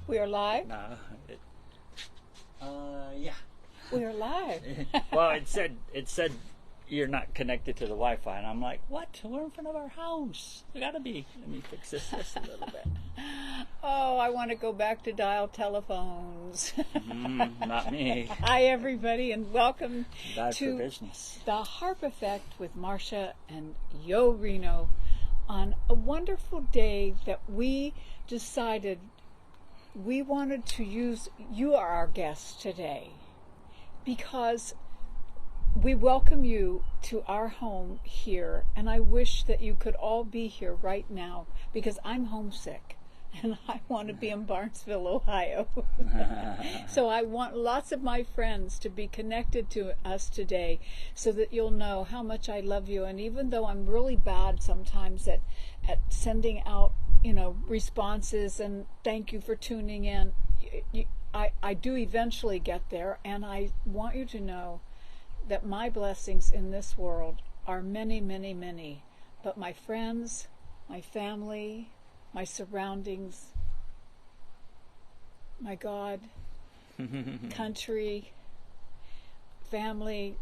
We are live? No. Yeah. We are live. Well, it said you're not connected to the Wi-Fi, and I'm like, what? We're in front of our house. We gotta be. Let me fix this just a little bit. Oh, I want to go back to dial telephones. Not me. Hi, everybody, and welcome Bad for to business. the Harp Effect with Marcia and Reno on a wonderful day that we decided we wanted to use. You are our guest today because we welcome you to our home here, and I wish that you could all be here right now because I'm homesick and I want to be in Barnesville, Ohio. So I want lots of my friends to be connected to us today so that you'll know how much I love you. And even though I'm really bad sometimes at sending out, responses and thank you for tuning in, I do eventually get there, and I want you to know that my blessings in this world are many, many, many. But my friends, my family, my surroundings, my God, country, family,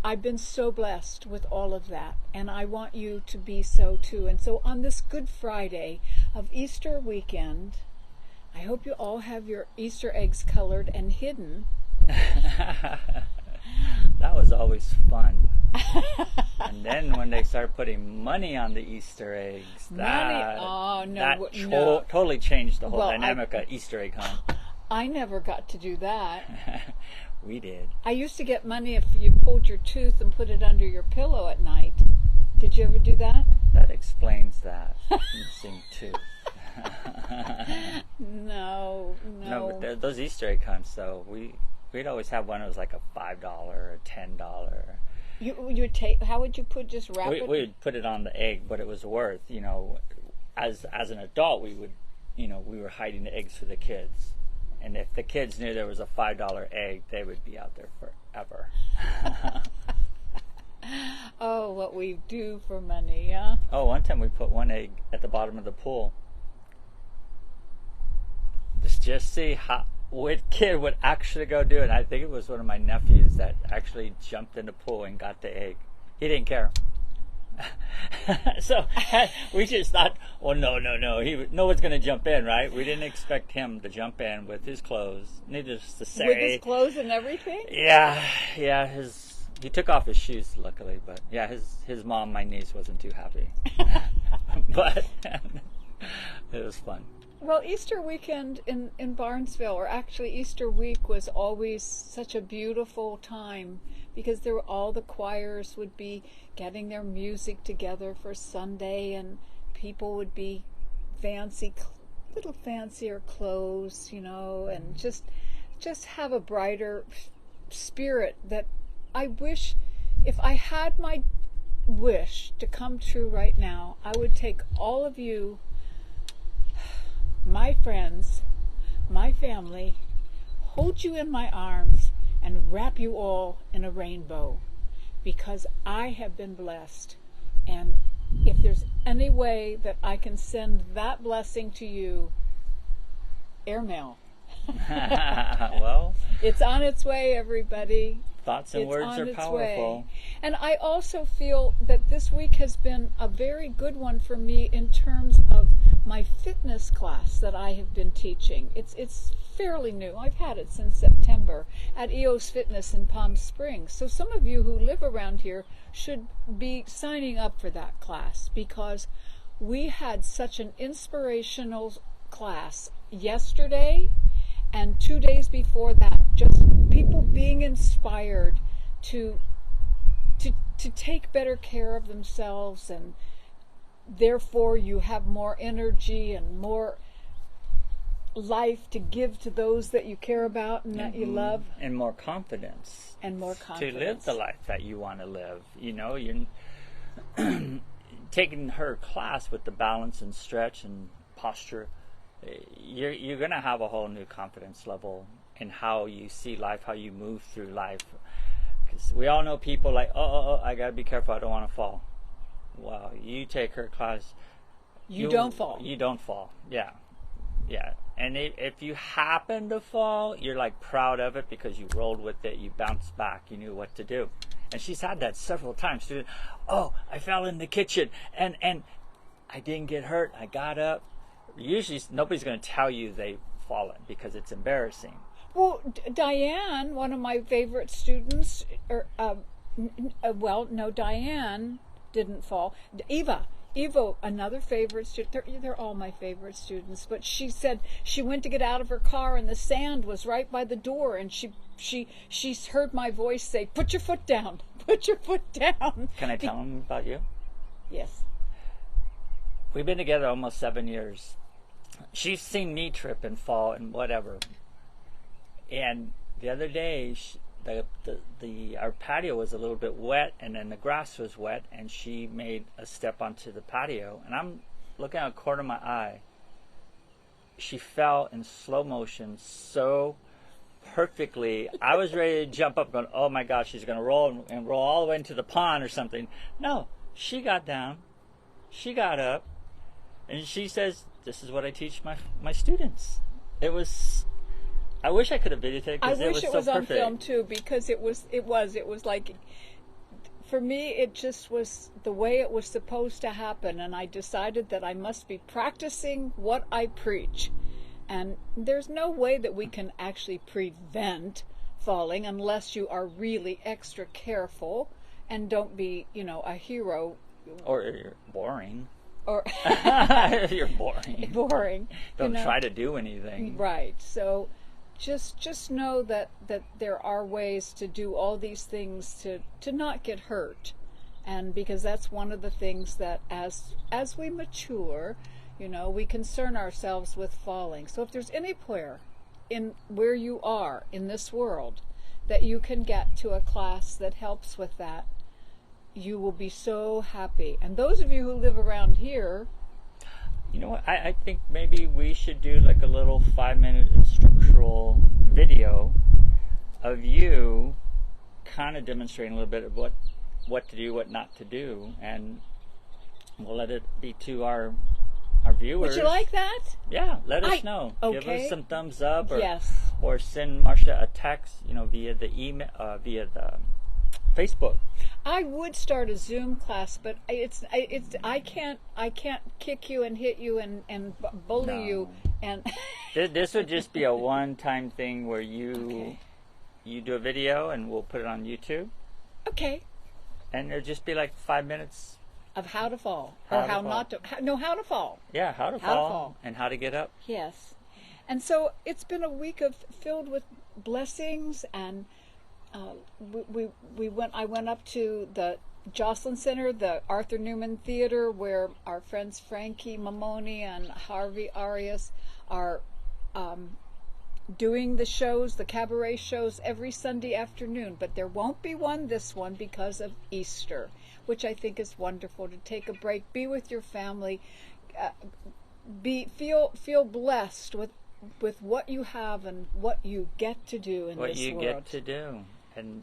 I've been so blessed with all of that, and I want you to be so too. And so on this Good Friday of Easter weekend, I hope you all have your Easter eggs colored and hidden. That was always fun. And then when they started putting money on the Easter eggs, that totally changed the whole dynamic of Easter egg hunt. I never got to do that. We did. I used to get money if you pulled your tooth and put it under your pillow at night. Did you ever do that? That explains that. Missing tooth. No. No, but those Easter egg hunts, though, we'd always have one that was like a $5 or $10. You would take. How would you wrap it? We would put it on the egg, what it was worth. As an adult, we were hiding the eggs for the kids, and if the kids knew there was a $5 egg, they would be out there forever. Oh, what we do for money, yeah. Oh, one time we put one egg at the bottom of the pool. Just see what kid would actually go do it. I think it was one of my nephews that actually jumped in the pool and got the egg. He didn't care. So we just thought, well, no. No one's going to jump in, right? We didn't expect him to jump in with his clothes. Needless to say. With his clothes and everything? Yeah. He took off his shoes, luckily. But yeah, his mom, my niece, wasn't too happy. But it was fun. Well, Easter weekend in Barnesville, or actually Easter week, was always such a beautiful time because all the choirs would be getting their music together for Sunday, and people would be little fancier clothes, and just have a brighter spirit. That I wish, if I had my wish to come true right now, I would take all of you, my friends, my family, hold you in my arms and wrap you all in a rainbow, because I have been blessed. And if there's any way that I can send that blessing to you, airmail. Well, it's on its way, everybody. Thoughts and words are powerful. And I also feel that this week has been a very good one for me in terms of my fitness class that I have been teaching. It's fairly new. I've had it since September at EOS Fitness in Palm Springs. So some of you who live around here should be signing up for that class, because we had such an inspirational class yesterday and 2 days before that. Just people being inspired to take better care of themselves, and therefore you have more energy and more life to give to those that you care about and that you love. And more confidence. To live the life that you want to live. You're taking her class with the balance and stretch and posture. You're going to have a whole new confidence level in how you see life, how you move through life. Because we all know people like, I got to be careful, I don't want to fall. Well, you take her class, you don't fall. You don't fall. Yeah. And if you happen to fall, you're like proud of it because you rolled with it, you bounced back, you knew what to do. And she's had that several times. She did, oh, I fell in the kitchen and I didn't get hurt. I got up. Usually nobody's going to tell you they've fallen because it's embarrassing. Well, Diane, one of my favorite students, Diane didn't fall. Eva, another favorite student. They're all my favorite students. But she said she went to get out of her car and the sand was right by the door, and she heard my voice say, "Put your foot down. Put your foot down." Can I tell them about you? Yes. We've been together almost 7 years. She's seen me trip and fall and whatever. And the other day, our patio was a little bit wet, and then the grass was wet, and she made a step onto the patio, and I'm looking out the corner of my eye. She fell in slow motion so perfectly. I was ready to jump up going, oh my gosh, she's going to roll and roll all the way into the pond or something. No, she got down, she got up, and she says, this is what I teach my students. It was... I wish I could have videotaped because it was so perfect. I wish it was on film too, because it was like, for me, it just was the way it was supposed to happen, and I decided that I must be practicing what I preach. And there's no way that we can actually prevent falling unless you are really extra careful and don't be, a hero. Or you're boring. Or you're boring. Boring. Don't try to do anything. Right. So just know that there are ways to do all these things to not get hurt. And because that's one of the things that as we mature, we concern ourselves with falling. So if there's anywhere in where you are in this world that you can get to a class that helps with that, you will be so happy. And those of you who live around here, you know what? I think maybe we should do like a little 5-minute instructional video of you kind of demonstrating a little bit of what to do, what not to do, and we'll let it be to our viewers. Would you like that? Yeah, let us know. Okay. Give us some thumbs up, or yes, or send Marcia a text, via the email, via the Facebook. I would start a Zoom class, but I can't kick you and hit you and bully you and. This would just be a one-time thing where you do a video and we'll put it on YouTube. Okay. And it'll just be like 5 minutes of how to fall or how not to. How to fall. Yeah, how to fall and how to get up. Yes, and so it's been a week filled with blessings and. I went up to the Jocelyn Center, the Arthur Newman Theater, where our friends Frankie Mamoni and Harvey Arias are doing the shows, the cabaret shows, every Sunday afternoon. But there won't be this one because of Easter, which I think is wonderful, to take a break, be with your family, feel blessed with what you have and what you get to do in this world. What you get to do. And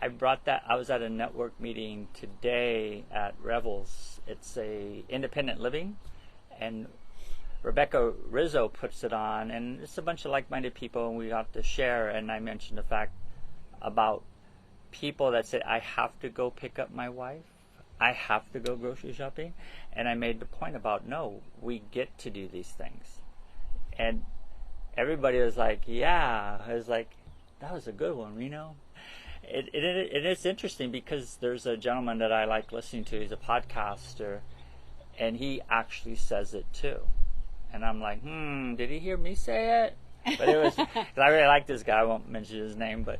I brought that. I was at a network meeting today at Revels. It's a independent living, and Rebecca Rizzo puts it on, and it's a bunch of like-minded people, and we got to share. And I mentioned the fact about people that say, I have to go pick up my wife, I have to go grocery shopping, and I made the point about, no, we get to do these things. And everybody was like, yeah. I was like, that was a good one, Reno. It is interesting because there's a gentleman that I like listening to. He's a podcaster, and he actually says it too. And I'm like, did he hear me say it? But it was, 'cause I really like this guy. I won't mention his name, but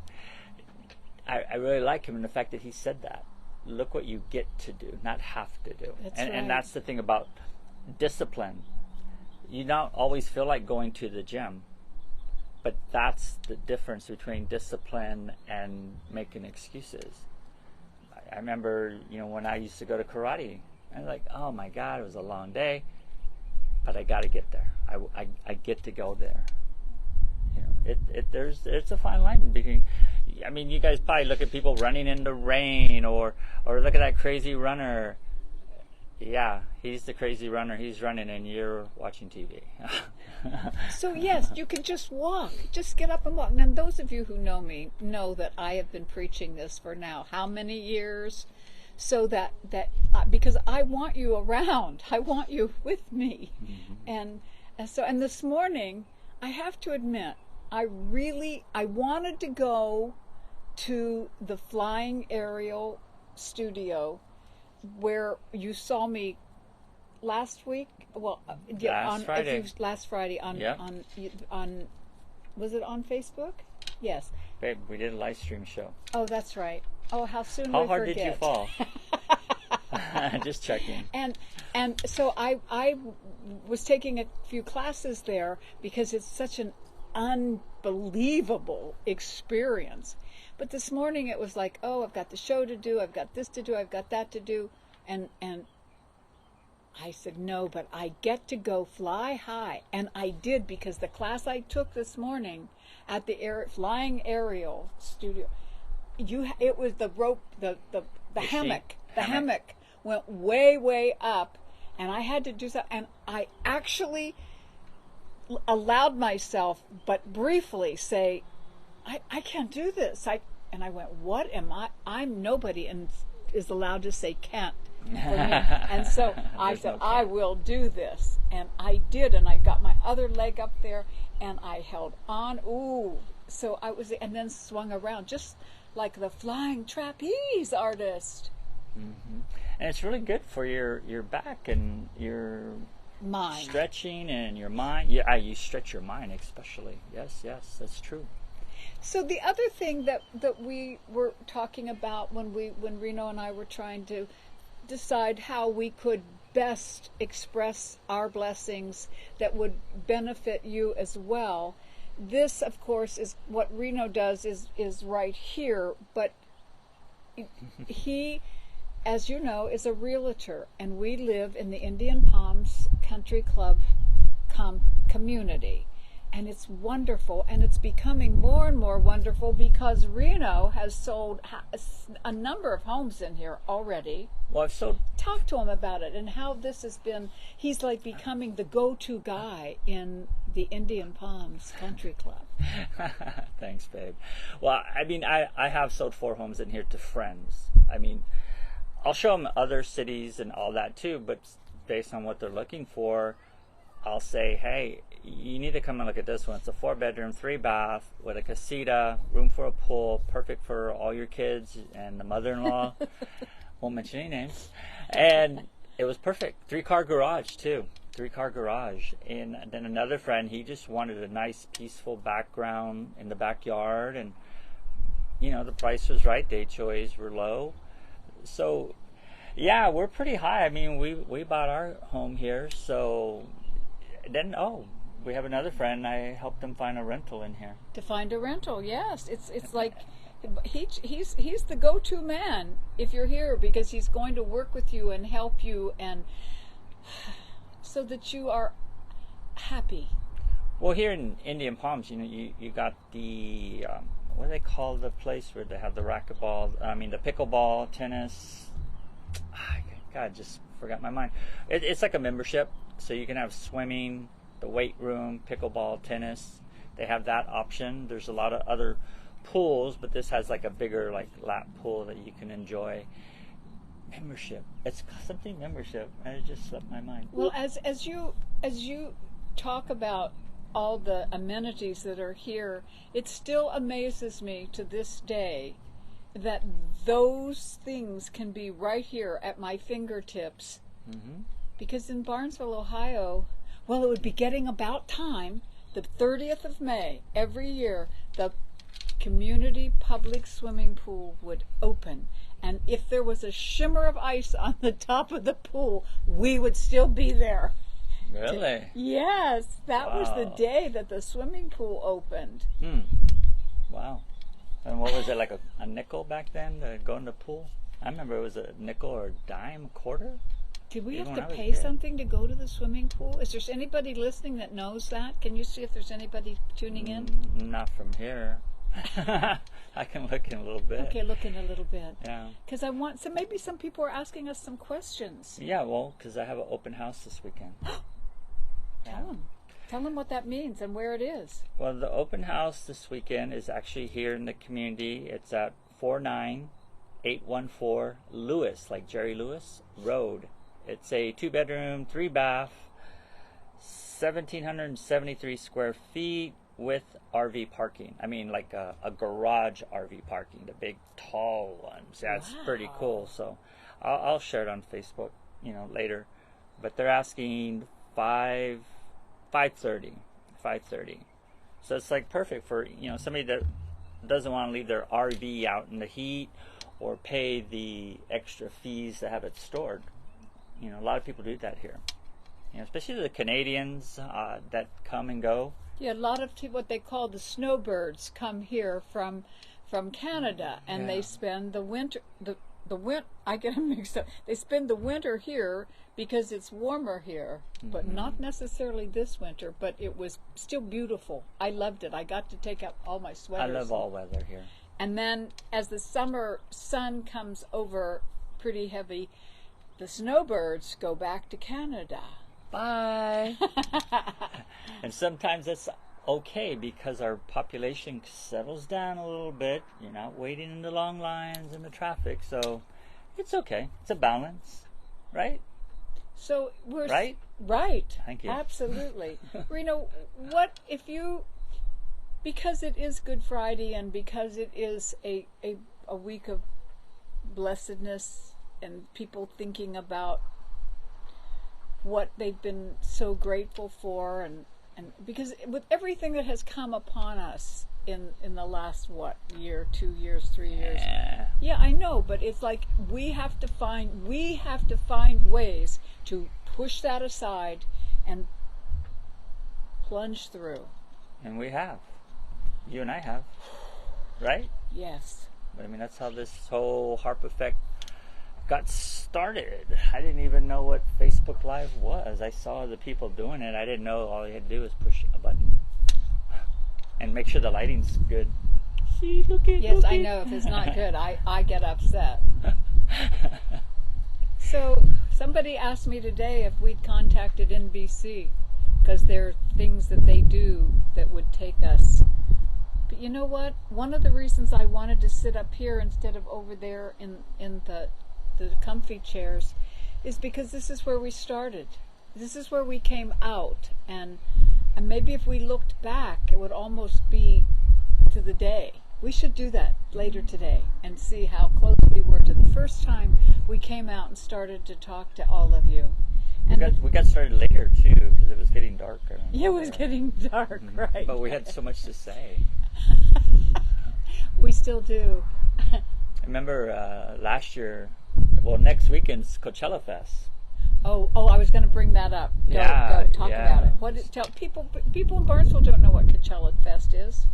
I really like him and the fact that he said that. Look what you get to do, not have to do. That's right. And that's the thing about discipline. You don't always feel like going to the gym. But that's the difference between discipline and making excuses. I remember, when I used to go to karate, I was like, oh my God, it was a long day, but I got to get there. I get to go there. It's a fine line between. I mean, you guys probably look at people running in the rain, or look at that crazy runner. Yeah, he's the crazy runner. He's running, and you're watching TV. So yes, you can just walk. Just get up and walk. Now, those of you who know me know that I have been preaching this for now how many years? So that because I want you around, I want you with me, and this morning, I have to admit, I wanted to go to the flying aerial studio where you saw me last week. Well, last Friday on was it on Facebook? Yes. Babe, we did a live stream show. Oh, that's right. Oh, how soon How we hard forget. did you fall? Just checking. And so I was taking a few classes there because it's such an unbelievable experience. But this morning it was like, oh, I've got the show to do, I've got this to do, I've got that to do, and I said no, but I get to go fly high, and I did, because the class I took this morning at the flying aerial studio, it was the rope, the hammock. The hammock went way up, and I had to do something, and I actually allowed myself, but briefly, say, I can't do this. And I went, what am I? I'm nobody and is allowed to say can't for me. And so I said, I will do this. And I did, and I got my other leg up there, and I held on. Ooh. So I was, and then swung around, just like the flying trapeze artist. Mm-hmm. And it's really good for your back and your mind, stretching and your mind. Yeah, you stretch your mind especially. Yes, that's true. So the other thing that we were talking about when Reno and I were trying to decide how we could best express our blessings that would benefit you as well. This, of course, is what Reno does is right here, but he, as you know, is a realtor, and we live in the Indian Palms Country Club community. And it's wonderful, and it's becoming more and more wonderful because Reno has sold a number of homes in here already. Well, Talk to him about it and how this has been. He's like becoming the go-to guy in the Indian Palms Country Club. Thanks, babe. Well, I mean, I have sold 4 homes in here to friends. I mean, I'll show them other cities and all that too, but based on what they're looking for, I'll say, hey, you need to come and look at this one. It's a 4-bedroom, 3-bath with a casita, room for a pool, perfect for all your kids and the mother-in-law. Won't mention any names. And it was perfect. 3-car garage too. 3-car garage. And then another friend, he just wanted a nice, peaceful background in the backyard. And, you know, the price was right. The HOAs were low. So, yeah, we're pretty high. I mean, we bought our home here. So then, we have another friend. I helped them find a rental in here. To find a rental, yes. It's like he's the go-to man if you're here, because he's going to work with you and help you, and so that you are happy. Well, here in Indian Palms, you know, you got the what do they call the place where they have the the pickleball, tennis. God, just forgot my mind. It's like a membership, so you can have swimming, the weight room, pickleball, tennis. They have that option. There's a lot of other pools, but this has like a bigger lap pool that you can enjoy. Membership. It's something membership. And it just slipped my mind. Well, as you talk about all the amenities that are here, it still amazes me to this day that those things can be right here at my fingertips. Mm-hmm. Because in Barnesville, Ohio, well, it would be getting about time, the 30th of May, every year, the community public swimming pool would open. And if there was a shimmer of ice on the top of the pool, we would still be there. Really? Yes, that was the day that the swimming pool opened. Wow. And what was it, like a nickel back then to go in the pool? I remember it was a nickel or a dime, a quarter. Did we have to pay something to go to the swimming pool? Is there anybody listening that knows that? Can you see if there's anybody tuning in? Not from here. I can look in a little bit. Okay, look in a little bit. Yeah. Because so maybe some people are asking us some questions. Yeah, well, because I have an open house this weekend. Tell them. Tell them what that means and where it is. Well, the open house this weekend is actually here in the community. It's at 49814 Lewis, like Jerry Lewis Road. It's a 2-bedroom, 3-bath, 1,773 square feet with RV parking. I mean, like a garage RV parking, the big, tall ones. Yeah, it's pretty cool. So I'll share it on Facebook, later. But they're asking 530. So it's like perfect for, somebody that doesn't want to leave their RV out in the heat or pay the extra fees to have it stored. A lot of people do that here. Especially the Canadians that come and go. Yeah, a lot of what they call the snowbirds come here from Canada, and they spend the winter. I get them mixed up. They spend the winter here because it's warmer here, but not necessarily this winter. But it was still beautiful. I loved it. I got to take out all my sweaters. I love all weather here. And then as the summer sun comes over pretty heavy, the snowbirds go back to Canada. Bye. And sometimes that's okay because our population settles down a little bit. You're not waiting in the long lines and the traffic, so it's okay. It's a balance, right? So we're right. Thank you. Absolutely. Reno, what if you, because it is Good Friday and because it is a week of blessedness and people thinking about what they've been so grateful for, and because with everything that has come upon us in the last year, 2 years, 3 years. Yeah, I know, but it's like we have to find ways to push that aside and plunge through. And we have. You and I have. Right? Yes. But I mean, that's how this whole Harp effect got started. I didn't even know what Facebook Live was. I saw the people doing it. I didn't know all you had to do was push a button and make sure the lighting's good. See, look at. Yes, I know. If it's not good, I get upset. So somebody asked me today if we'd contacted NBC because there are things that they do that would take us. But you know what? One of the reasons I wanted to sit up here instead of over there in the comfy chairs is because this is where we started. This is where we came out, and maybe if we looked back, it would almost be to the day. We should do that later today and see how close we were to the first time we came out and started to talk to all of you. And we got started later too because it was getting dark. Yeah, it was getting dark, right? But we had so much to say. We still do. I remember last year. Well, next weekend's Coachella Fest. Oh! I was going to bring that up. Go talk about it. Tell people in Barnesville don't know what Coachella Fest is.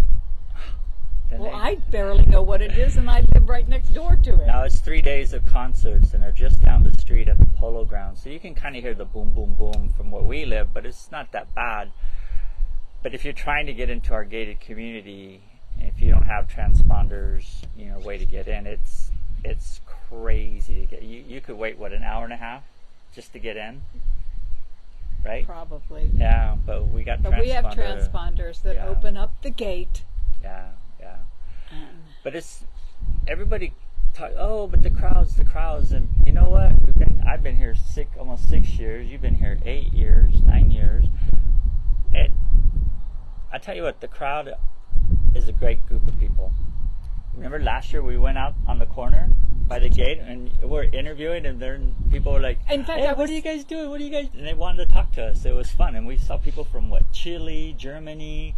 Well, I barely know what it is, and I live right next door to it. Now it's 3 days of concerts, and they're just down the street at the Polo Grounds, so you can kind of hear the boom, boom, boom from where we live, but it's not that bad. But if you're trying to get into our gated community, if you don't have transponders, way to get in, it's crazy to get. You could wait an hour and a half just to get in, right? Probably. Yeah, but we got. But we have transponders that open up the gate. Yeah. But it's everybody talk. Oh, but the crowds, and you know what? I've been here almost 6 years. You've been here 8 years, 9 years. And I tell you what, the crowd is a great group of people. Remember last year we went out on the corner by the gate and we're interviewing, and people were like, in fact, hey, what are you guys doing? What are you guys? And they wanted to talk to us. It was fun, and we saw people from Chile, Germany.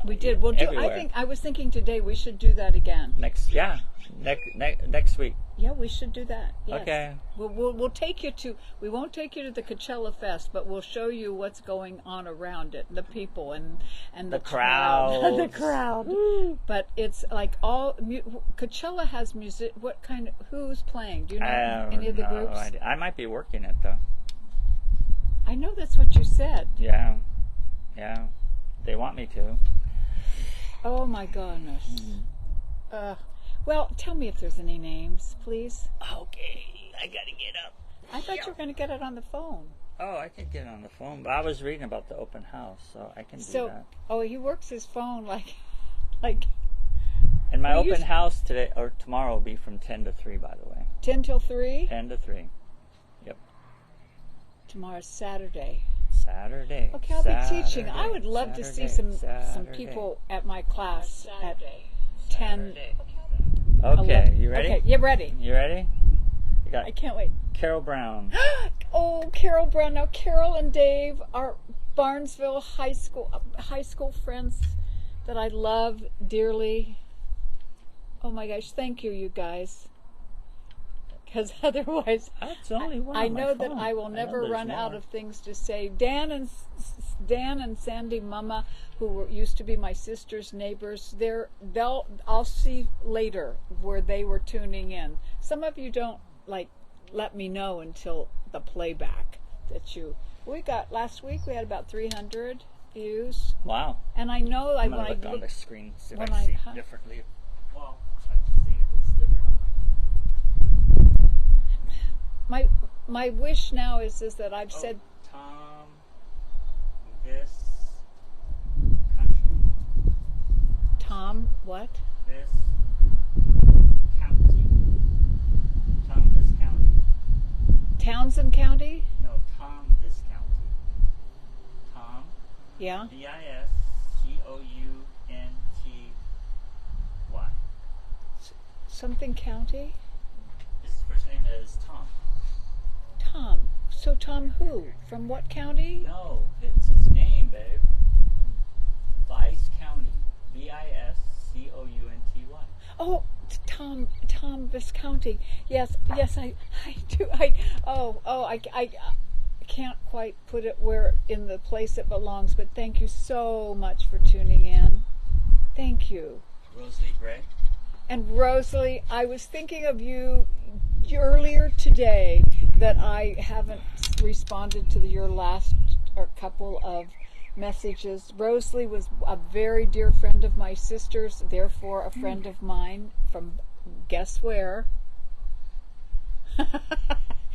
We did. We'll do. I was thinking today we should do that again. Next week. Yeah, we should do that. Yes. Okay. We'll take you to. We won't take you to the Coachella Fest, but we'll show you what's going on around it, the people and the crowd, the crowd. Woo. But it's like Coachella has music. What kind? Who's playing? Do you know any of the groups? I might be working it though. I know that's what you said. Yeah. They want me to. Oh my goodness. Well, tell me if there's any names, please. Okay, I gotta get up. I thought you were going to get it on the phone. Oh, I could get on the phone, but I was reading about the open house, so I can do that. Oh, he works his phone like. And my Well, open house today or tomorrow will be from 10 to 3, by the way. 10 till 3? 10 to 3. Yep. Tomorrow's Saturday. Saturday. Okay, I'll be teaching. I would love to see some people at my class at 10. Okay, 11. you ready? Okay, you ready? You ready? You got I can't wait. Carol Brown. Oh, Carol Brown. Now, Carol and Dave are Barnesville high school friends that I love dearly. Oh my gosh, thank you, you guys. Because otherwise, That's only one I on my know that phone. I will never there's run out more. of things to say. Dan and Sandy Mama, who used to be my sister's neighbors, I'll see later where they were tuning in. Some of you don't let me know until the playback that you. Last week we had about 300 views. Wow. And I know I'm going to look on the screen, see if when I see I- differently. Well, I'm seeing if it's different. My wish now is that I've said Tom, this country, Tom what? this county, Tom, this county. Townsend County? No, Tom, this county. Tom, Yeah. Biscounty. Something County? His first name is Tom. Tom. So Tom who? From what county? No, it's his name, babe. Vice County. Biscounty. Oh, Tom Viscounty. Yes, I do. I can't quite put it where in the place it belongs, but thank you so much for tuning in. Thank you. Rosalie Gray. And Rosalie, I was thinking of you earlier today that I haven't responded to your last couple of messages. Rosalie was a very dear friend of my sister's, therefore a friend of mine from guess where?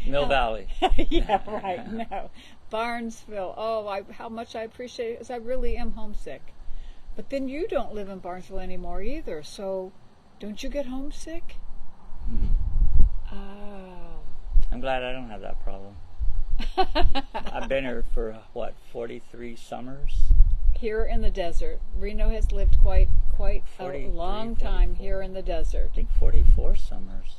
Mill Valley. Yeah, right. No, Barnesville. Oh, how much I appreciate it, because I really am homesick. But then you don't live in Barnesville anymore either, so don't you get homesick? Mm-hmm. Oh. I'm glad I don't have that problem. I've been here for 43 summers. Here in the desert. Reno has lived quite a long time 44. here in the desert. I think 44 summers.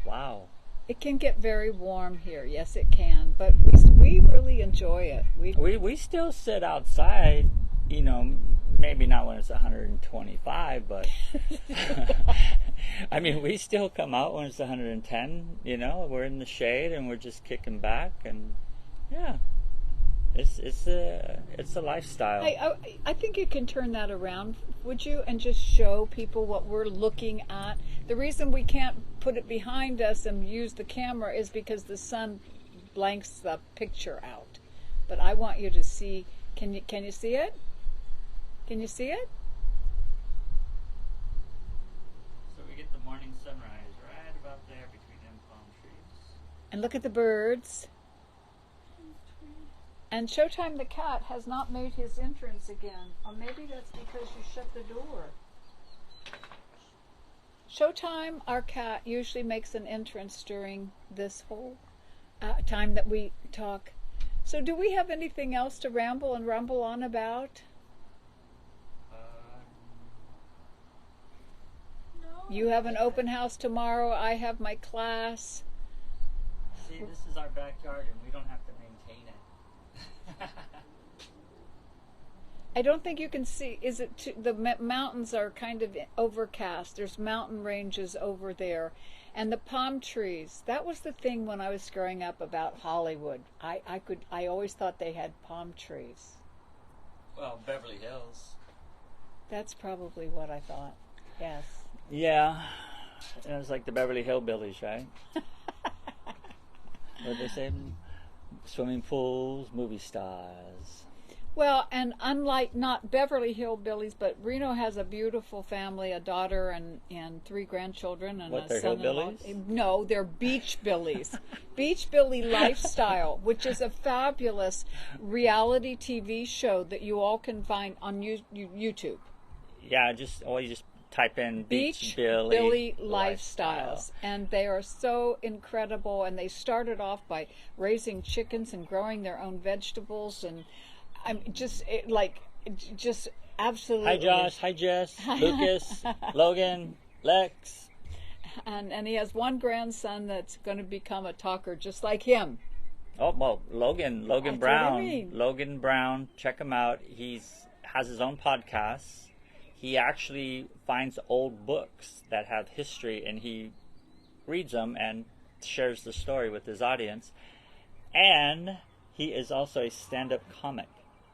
Wow. It can get very warm here. Yes, it can. But we really enjoy it. We still sit outside, maybe not when it's 125, but I mean, we still come out when it's 110, we're in the shade and we're just kicking back, and yeah. It's a lifestyle. I think you can turn that around, would you, and just show people what we're looking at. The reason we can't put it behind us and use the camera is because the sun blanks the picture out. But I want you to see. Can you see it? Can you see it? So we get the morning sunrise right about there between them palm trees. And look at the birds. And Showtime the cat has not made his entrance again. Or maybe that's because you shut the door. Showtime, our cat, usually makes an entrance during this whole time that we talk. So do we have anything else to ramble and rumble on about? No. You have an open house tomorrow. I have my class. See, this is our backyard and we don't have to maintain it. I don't think you can see. Is it the mountains are kind of overcast. There's mountain ranges over there, and the palm trees. That was the thing when I was growing up about Hollywood. I always thought they had palm trees. Well, Beverly Hills. That's probably what I thought. Yes. Yeah, it was like the Beverly Hillbillies, right? What they say? Swimming pools, movie stars. Well, and unlike not Beverly Hillbillies, but Reno has a beautiful family, a daughter and 3 grandchildren and What, a they're son-in-law. hillbillies? No, they're Beach Billies. Beach Billy Lifestyle, which is a fabulous reality TV show that you all can find on YouTube. Yeah, you just type in Beach Billy Billy Lifestyles, and they are so incredible. And they started off by raising chickens and growing their own vegetables, and I'm just absolutely. Hi Josh, hi Jess, Lucas, Logan, Lex. And he has one grandson that's going to become a talker just like him. Oh well, Logan That's what I Brown, mean. Logan Brown. Check him out. Has his own podcast. He actually finds old books that have history and he reads them and shares the story with his audience. And he is also a stand-up comic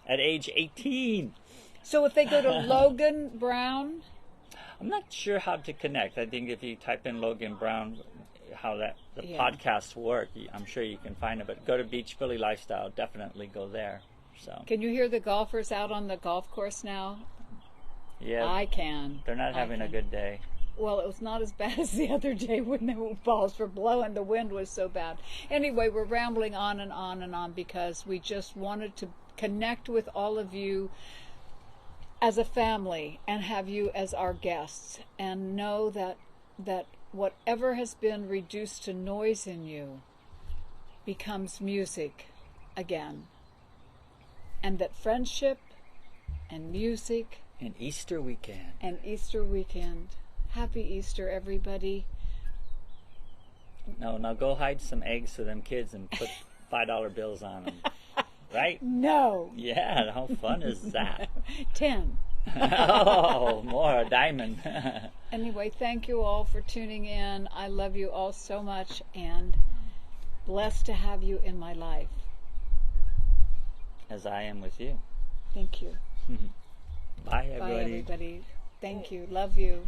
at age 18. So if they go to Logan Brown, I'm not sure how to connect. I think if you type in Logan Brown, how the Yeah. podcasts work, I'm sure you can find it. But go to Beach Billy Lifestyle. Definitely go there. So can you hear the golfers out on the golf course now? yeah, I can. they're not having a good day. Well, it was not as bad as the other day when the balls were blowing. The wind was so bad. Anyway, we're rambling on and on and on because we just wanted to connect with all of you as a family and have you as our guests and know that whatever has been reduced to noise in you becomes music again. And that friendship and music And Easter weekend. and Easter weekend. Happy Easter, everybody. No, now go hide some eggs for them kids and put $5 bills on them. Right? No. Yeah, how fun is that? 10. Oh, more a diamond. Anyway, thank you all for tuning in. I love you all so much and blessed to have you in my life. As I am with you. Thank you. Bye, everybody. Bye, everybody. Thank you. Love you.